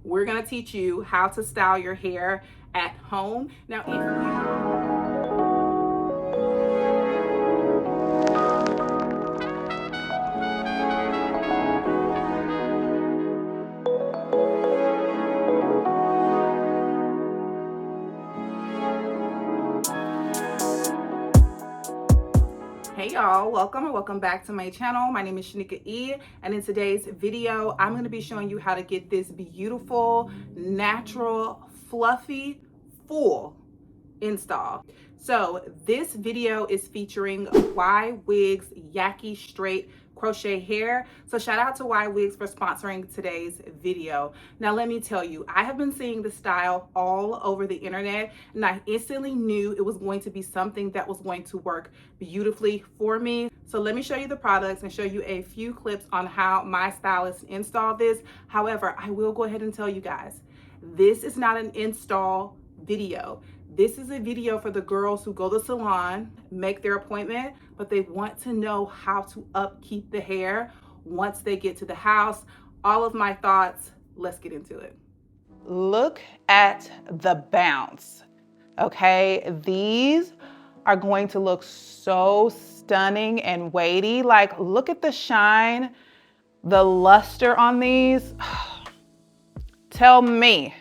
we're gonna teach you how to style your hair at home. Now, hey y'all, welcome back to my channel. My name is Shanika E, and in today's video I'm going to be showing you how to get this beautiful, natural, fluffy, full install. So this video is featuring Ywigs Yaki straight crochet hair. So shout out to Ywigs for sponsoring today's video. Now let me tell you, I have been seeing the style all over the internet, and I instantly knew it was going to be something that was going to work beautifully for me. So let me show you the products and show you a few clips on how my stylist installed this. However, I will go ahead and tell you guys, this is not an install video. This is a video for the girls who go to the salon, make their appointment, but they want to know how to upkeep the hair once they get to the house. All of my thoughts, let's get into it. Look at the bounce, okay? These are going to look so stunning and weighty. Like, look at the shine, the luster on these. Tell me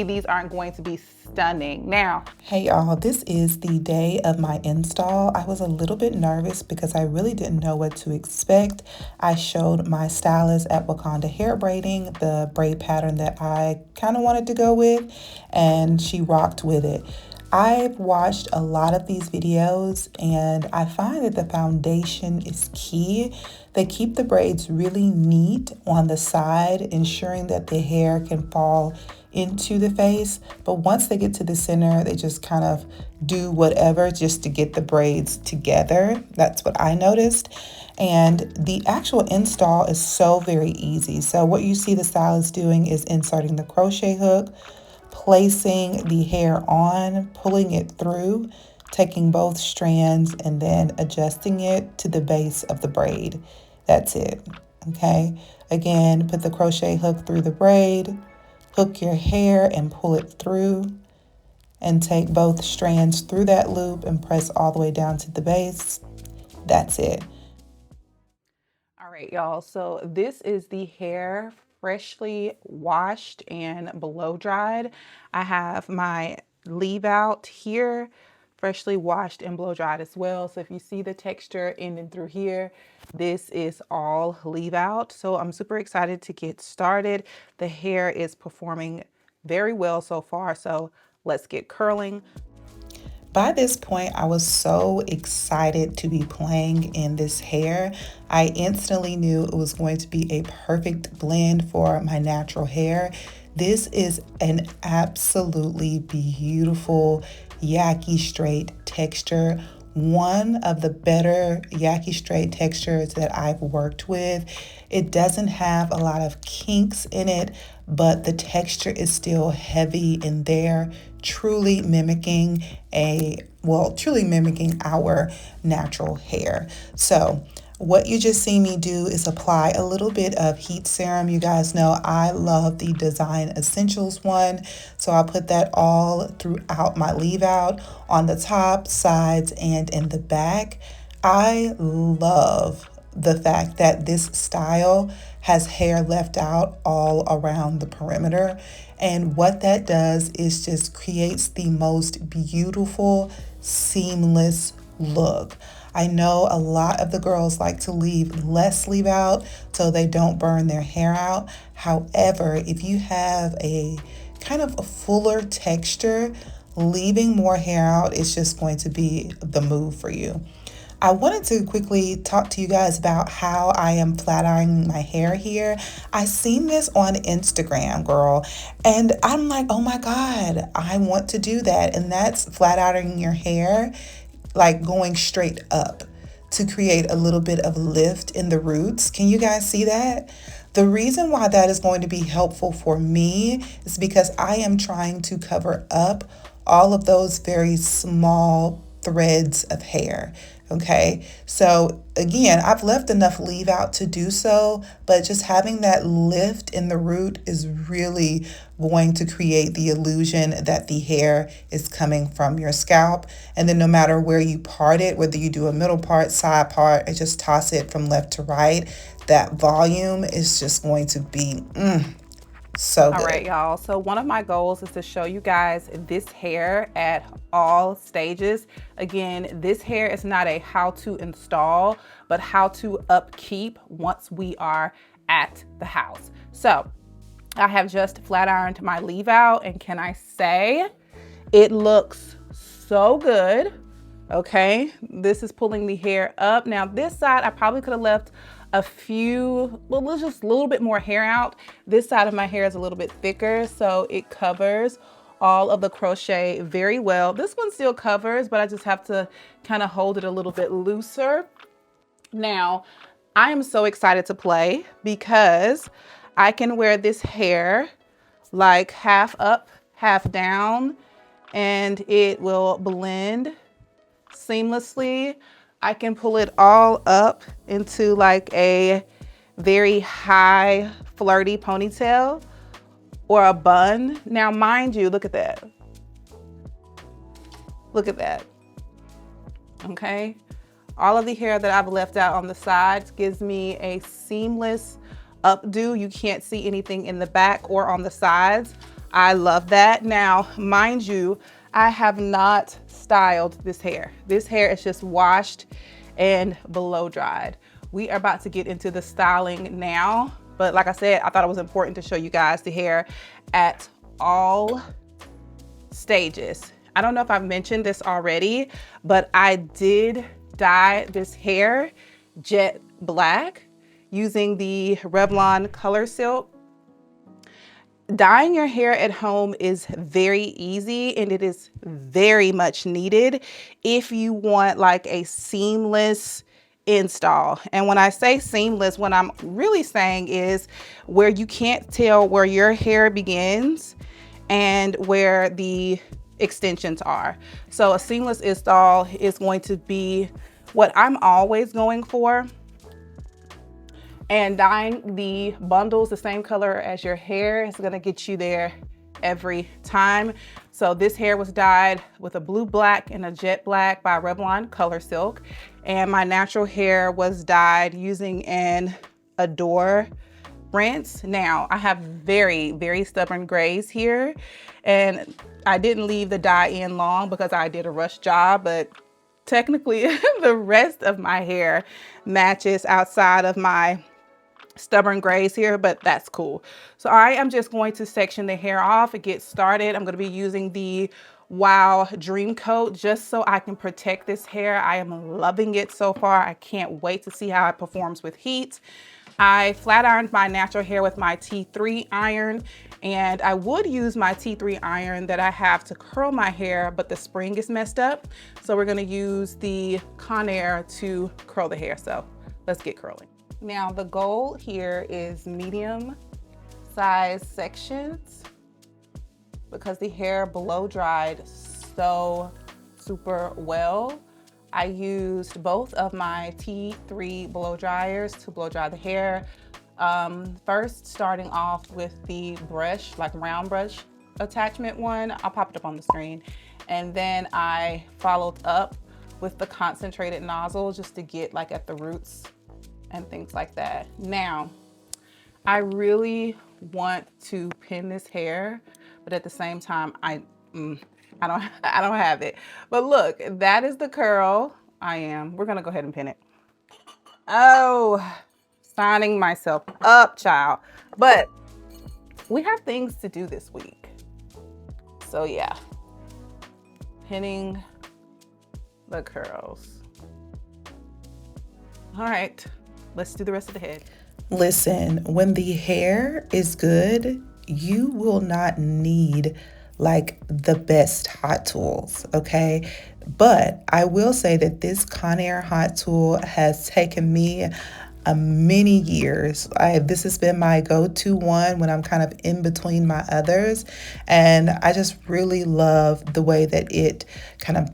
these aren't going to be stunning. Now, hey y'all, this is the day of my install. I was a little bit nervous because I really didn't know what to expect. I showed my stylist at Wakanda hair braiding the braid pattern that I kind of wanted to go with, and she rocked with it. I've watched a lot of these videos and I find that the foundation is key. They keep the braids really neat on the side, ensuring that the hair can fall into the face. But once they get to the center, they just kind of do whatever just to get the braids together. That's what I noticed. And the actual install is so very easy. So what you see the stylist doing is inserting the crochet hook, placing the hair on, pulling it through, taking both strands, and then adjusting it to the base of the braid. That's it, okay? Again, put the crochet hook through the braid, hook your hair and pull it through, and take both strands through that loop and press all the way down to the base. That's it. All right, y'all, so this is the hair freshly washed and blow dried. I have my leave out here freshly washed and blow dried as well. So if you see the texture ending through here, this is all leave out. So I'm super excited to get started. The hair is performing very well so far. So let's get curling. By this point, I was so excited to be playing in this hair. I instantly knew it was going to be a perfect blend for my natural hair. This is an absolutely beautiful Yaki straight texture. One of the better Yaki straight textures that I've worked with. It doesn't have a lot of kinks in it, but the texture is still heavy in there, truly mimicking our natural hair. So what you just see me do is apply a little bit of heat serum. You guys know I love the Design Essentials one. So I'll put that all throughout my leave out on the top, sides, and in the back. I love the fact that this style has hair left out all around the perimeter. And what that does is just creates the most beautiful, seamless look. I know a lot of the girls like to leave less leave out so they don't burn their hair out. However, if you have a kind of a fuller texture, leaving more hair out is just going to be the move for you. I wanted to quickly talk to you guys about how I am flat ironing my hair here. I seen this on Instagram, girl, and I'm like, oh my God, I want to do that. And that's flat ironing your hair, like going straight up to create a little bit of lift in the roots. Can you guys see that? The reason why that is going to be helpful for me is because I am trying to cover up all of those very small threads of hair. Okay, so again, I've left enough leave out to do so, but just having that lift in the root is really going to create the illusion that the hair is coming from your scalp. And then no matter where you part it, whether you do a middle part, side part, and just toss it from left to right, that volume is just going to be so All right, good. y'all. So one of my goals is to show you guys this hair at all stages. Again, this hair is not a how to install, but how to upkeep once we are at the house. So I have just flat ironed my leave out, and can I say it looks so good. Okay, this is pulling the hair up. Now this side, I probably could have left a few, well, just a little bit more hair out. This side of my hair is a little bit thicker, so it covers all of the crochet very well. This one still covers, but I just have to kind of hold it a little bit looser. Now, I am so excited to play because I can wear this hair like half up, half down, and it will blend seamlessly. I can pull it all up into like a very high flirty ponytail or a bun. Now, mind you, look at that. Look at that. Okay. All of the hair that I've left out on the sides gives me a seamless updo. You can't see anything in the back or on the sides. I love that. Now, mind you, I have not styled this hair. This hair is just washed and blow dried. We are about to get into the styling now, but like I said, I thought it was important to show you guys the hair at all stages. I don't know if I've mentioned this already, but I did dye this hair jet black using the Revlon Color Silk. Dyeing your hair at home is very easy, and it is very much needed if you want like a seamless install. And when I say seamless, what I'm really saying is where you can't tell where your hair begins and where the extensions are. So a seamless install is going to be what I'm always going for. And dyeing the bundles the same color as your hair is gonna get you there every time. So this hair was dyed with a blue black and a jet black by Revlon Color Silk. And my natural hair was dyed using an Adore rinse. Now I have very, very stubborn grays here, and I didn't leave the dye in long because I did a rush job, but technically the rest of my hair matches outside of my stubborn grays here, but that's cool. So I am just going to section the hair off and get started. I'm going to be using the Wow Dream Coat just so I can protect this hair. I am loving it so far. I can't wait to see how it performs with heat. I flat ironed my natural hair with my T3 iron, and I would use my T3 iron that I have to curl my hair, but the spring is messed up. So we're going to use the Conair to curl the hair. So let's get curling. Now the goal here is medium size sections because the hair blow dried so super well. I used both of my T3 blow dryers to blow dry the hair. First starting off with the brush, like round brush attachment one. I'll pop it up on the screen. And then I followed up with the concentrated nozzle just to get like at the roots and things like that. Now, I really want to pin this hair, but at the same time, I don't have it. But look, that is the curl. We're gonna go ahead and pin it. Oh, signing myself up, child. But we have things to do this week. So yeah, pinning the curls. All right. Let's do the rest of the head. Listen, when the hair is good, you will not need like the best hot tools, okay? But I will say that this Conair hot tool has taken me many years. This has been my go-to one when I'm kind of in between my others. And I just really love the way that it kind of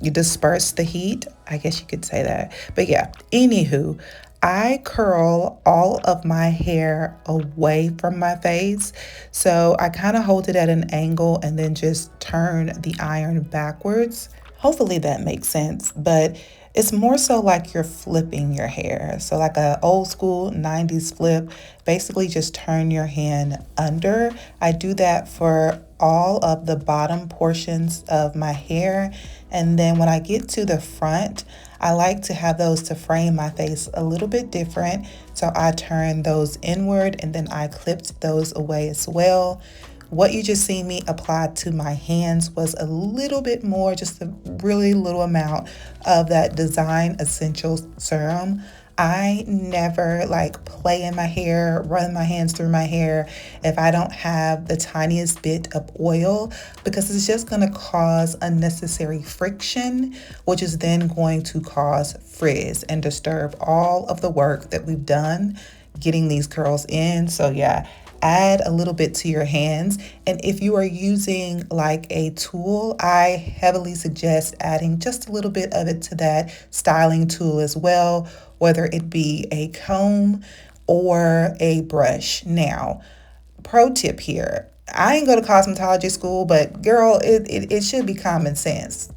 you disperse the heat, I guess you could say that. But yeah, anywho, I curl all of my hair away from my face. So I kind of hold it at an angle and then just turn the iron backwards. Hopefully that makes sense, but it's more so like you're flipping your hair. So like a old school 90s flip, basically just turn your hand under. I do that for all of the bottom portions of my hair. And then when I get to the front, I like to have those to frame my face a little bit different. So I turn those inward and then I clipped those away as well. What you just see me apply to my hands was a little bit more, just a really little amount of that Design Essentials serum. I never like play in my hair, run my hands through my hair if I don't have the tiniest bit of oil, because it's just going to cause unnecessary friction, which is then going to cause frizz and disturb all of the work that we've done getting these curls in. So yeah, add a little bit to your hands. And if you are using like a tool, I heavily suggest adding just a little bit of it to that styling tool as well, whether it be a comb or a brush. Now, pro tip here, I ain't go to cosmetology school, but girl, it should be common sense.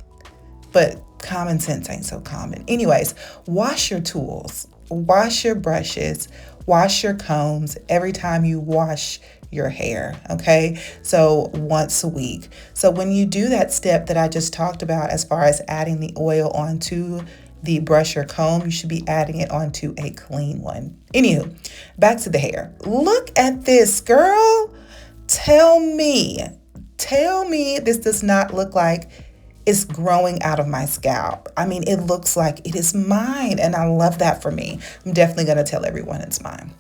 But common sense ain't so common. Anyways, wash your tools, wash your brushes, wash your combs every time you wash your hair, okay? So once a week. So when you do that step that I just talked about as far as adding the oil onto the brush or comb, you should be adding it onto a clean one. Anywho, back to the hair. Look at this, girl. Tell me this does not look like it's growing out of my scalp. I mean, it looks like it is mine, and I love that for me. I'm definitely going to tell everyone it's mine.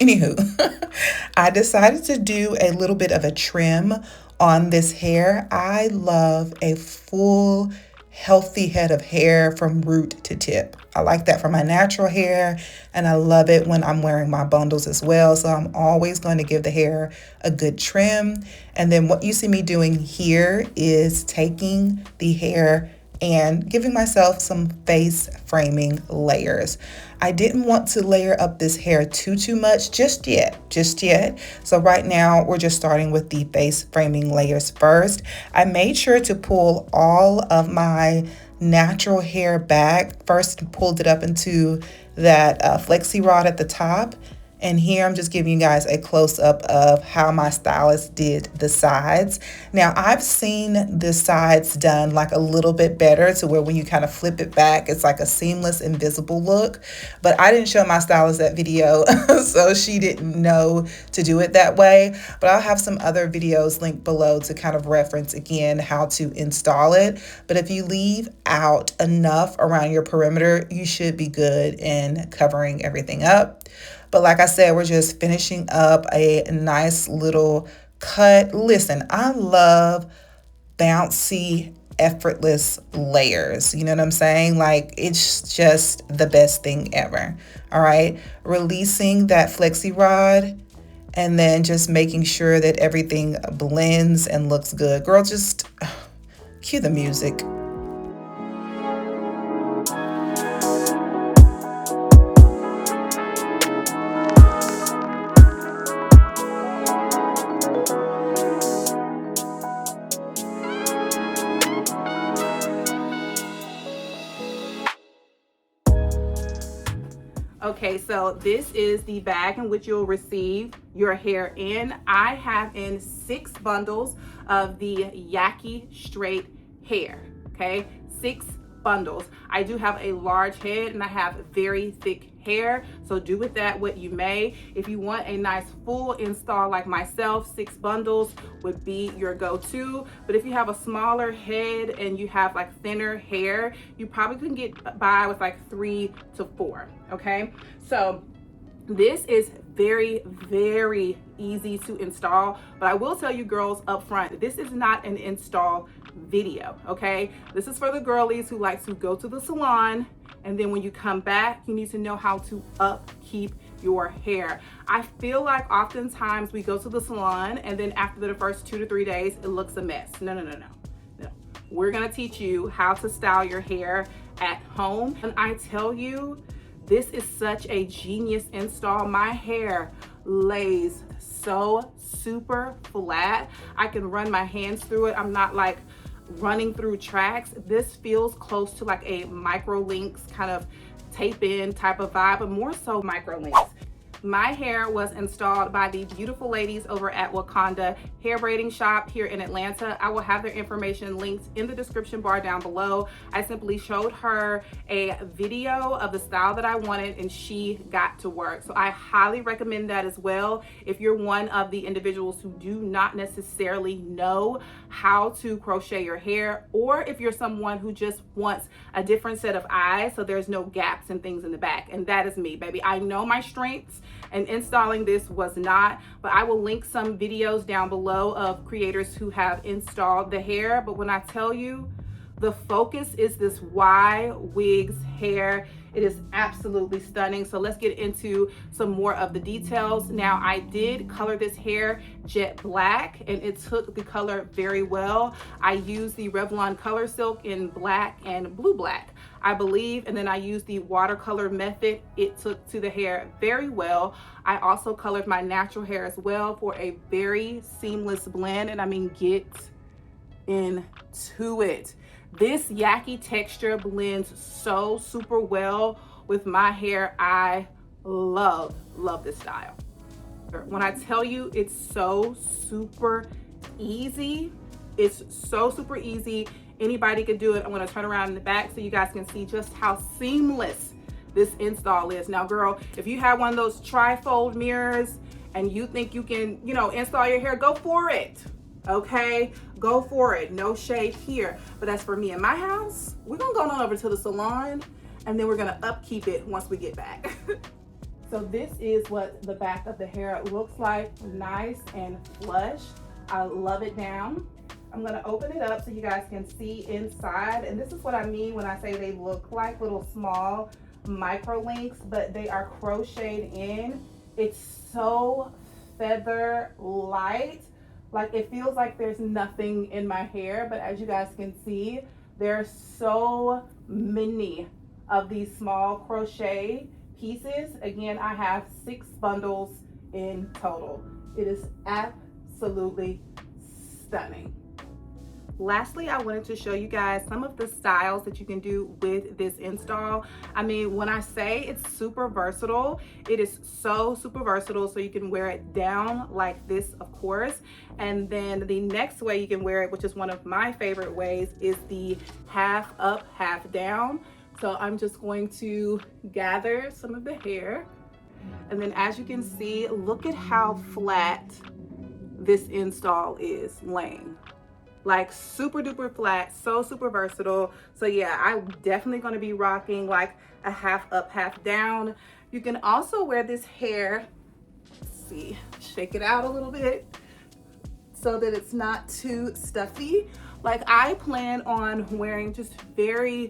Anywho, I decided to do a little bit of a trim on this hair. I love a full, healthy head of hair from root to tip. I like that for my natural hair, and I love it when I'm wearing my bundles as well. So I'm always going to give the hair a good trim. And then what you see me doing here is taking the hair and giving myself some face framing layers. I didn't want to layer up this hair too much just yet. So right now we're just starting with the face framing layers first. I made sure to pull all of my natural hair back. First pulled it up into that flexi rod at the top. And here I'm just giving you guys a close-up of how my stylist did the sides. Now, I've seen the sides done like a little bit better to where when you kind of flip it back, it's like a seamless, invisible look. But I didn't show my stylist that video, so she didn't know to do it that way. But I'll have some other videos linked below to kind of reference again how to install it. But if you leave out enough around your perimeter, you should be good in covering everything up. But like I said, we're just finishing up a nice little cut. Listen, I love bouncy, effortless layers. You know what I'm saying? Like, it's just the best thing ever. All right. Releasing that flexi rod and then just making sure that everything blends and looks good. Girl, just cue the music. Okay, so this is the bag in which you'll receive your hair in. I have in 6 bundles of the Yaki straight hair, okay? 6 bundles. I do have a large head and I have very thick hair, so do with that what you may. If you want a nice full install like myself, 6 bundles would be your go-to. But if you have a smaller head and you have like thinner hair, you probably can get by with like 3 to 4, okay? So this is very, very easy to install, but I will tell you girls up front, this is not an install video, okay? This is for the girlies who like to go to the salon, and then when you come back, you need to know how to upkeep your hair. I feel like oftentimes we go to the salon and then after the first 2 to 3 days, it looks a mess. No. we're gonna teach you how to style your hair at home. And I tell you, this is such a genius install. My hair lays so super flat. I can run my hands through it. I'm not like running through tracks. This feels close to like a micro links kind of tape in type of vibe, but more so micro links. My hair was installed by the beautiful ladies over at Wakanda hair braiding shop here in Atlanta. I will have their information linked in the description bar down below. I simply showed her a video of the style that I wanted and she got to work. So I highly recommend that as well. If you're one of the individuals who do not necessarily know how to crochet your hair, or if you're someone who just wants a different set of eyes so there's no gaps and things in the back. And that is me, baby. I know my strengths, and installing this was not, but I will link some videos down below of creators who have installed the hair. But when I tell you, the focus is this Ywigs hair. It is absolutely stunning. So let's get into some more of the details. Now, I did color this hair jet black and it took the color very well. I used the Revlon Color Silk in black and blue black, I believe, and then I used the watercolor method. It took to the hair very well. I also colored my natural hair as well for a very seamless blend, and I mean, get into it. This Yaki texture blends so super well with my hair. I love this style. When I tell you it's so super easy, it's so super easy. Anybody could do it. I'm gonna turn around in the back so you guys can see just how seamless this install is. Now, girl, if you have one of those tri-fold mirrors and you think you can, install your hair, go for it. Okay, go for it. No shade here. But as for me and my house, we're gonna go on over to the salon and then we're gonna upkeep it once we get back. So this is what the back of the hair looks like. Nice and flush. I love it down. I'm gonna open it up so you guys can see inside. And this is what I mean when I say they look like little small micro links, but they are crocheted in. It's so feather light. Like, it feels like there's nothing in my hair, but as you guys can see, there are so many of these small crochet pieces. Again, I have 6 bundles in total. It is absolutely stunning. Lastly, I wanted to show you guys some of the styles that you can do with this install. I mean, when I say it's super versatile, it is so super versatile. So you can wear it down like this, of course. And then the next way you can wear it, which is one of my favorite ways, is the half up, half down. So I'm just going to gather some of the hair. And then as you can see, look at how flat this install is laying. Like, super duper flat, so super versatile. So yeah, I'm definitely going to be rocking like a half up, half down. You can also wear this hair, let's see, shake it out a little bit so that it's not too stuffy. Like, I plan on wearing just very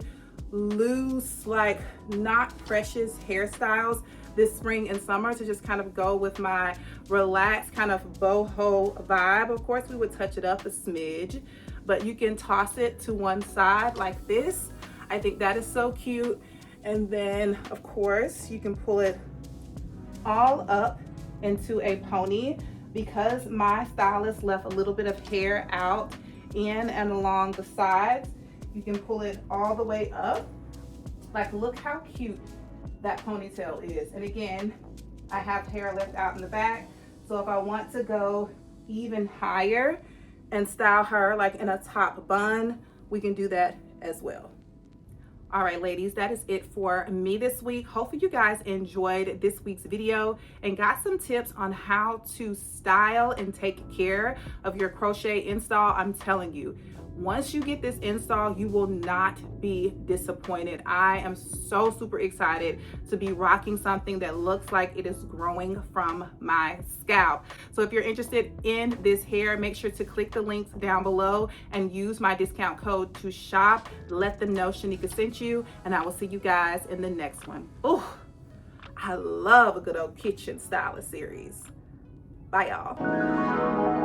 loose, like not precious hairstyles this spring and summer to just kind of go with my relaxed kind of boho vibe. Of course, we would touch it up a smidge, but you can toss it to one side like this. I think that is so cute. And then of course you can pull it all up into a pony. Because my stylist left a little bit of hair out in and along the sides, you can pull it all the way up. Like, look how cute that ponytail is. And again, I have hair left out in the back, so if I want to go even higher and style her like in a top bun, we can do that as well. All right, ladies, that is it for me this week. Hopefully you guys enjoyed this week's video and got some tips on how to style and take care of your crochet install. I'm telling you, once you get this install, you will not be disappointed. I am so super excited to be rocking something that looks like it is growing from my scalp. So if you're interested in this hair, make sure to click the links down below and use my discount code to shop. Let them know Shanika sent you, and I will see you guys in the next one. Oh, I love a good old kitchen stylist series. Bye, y'all.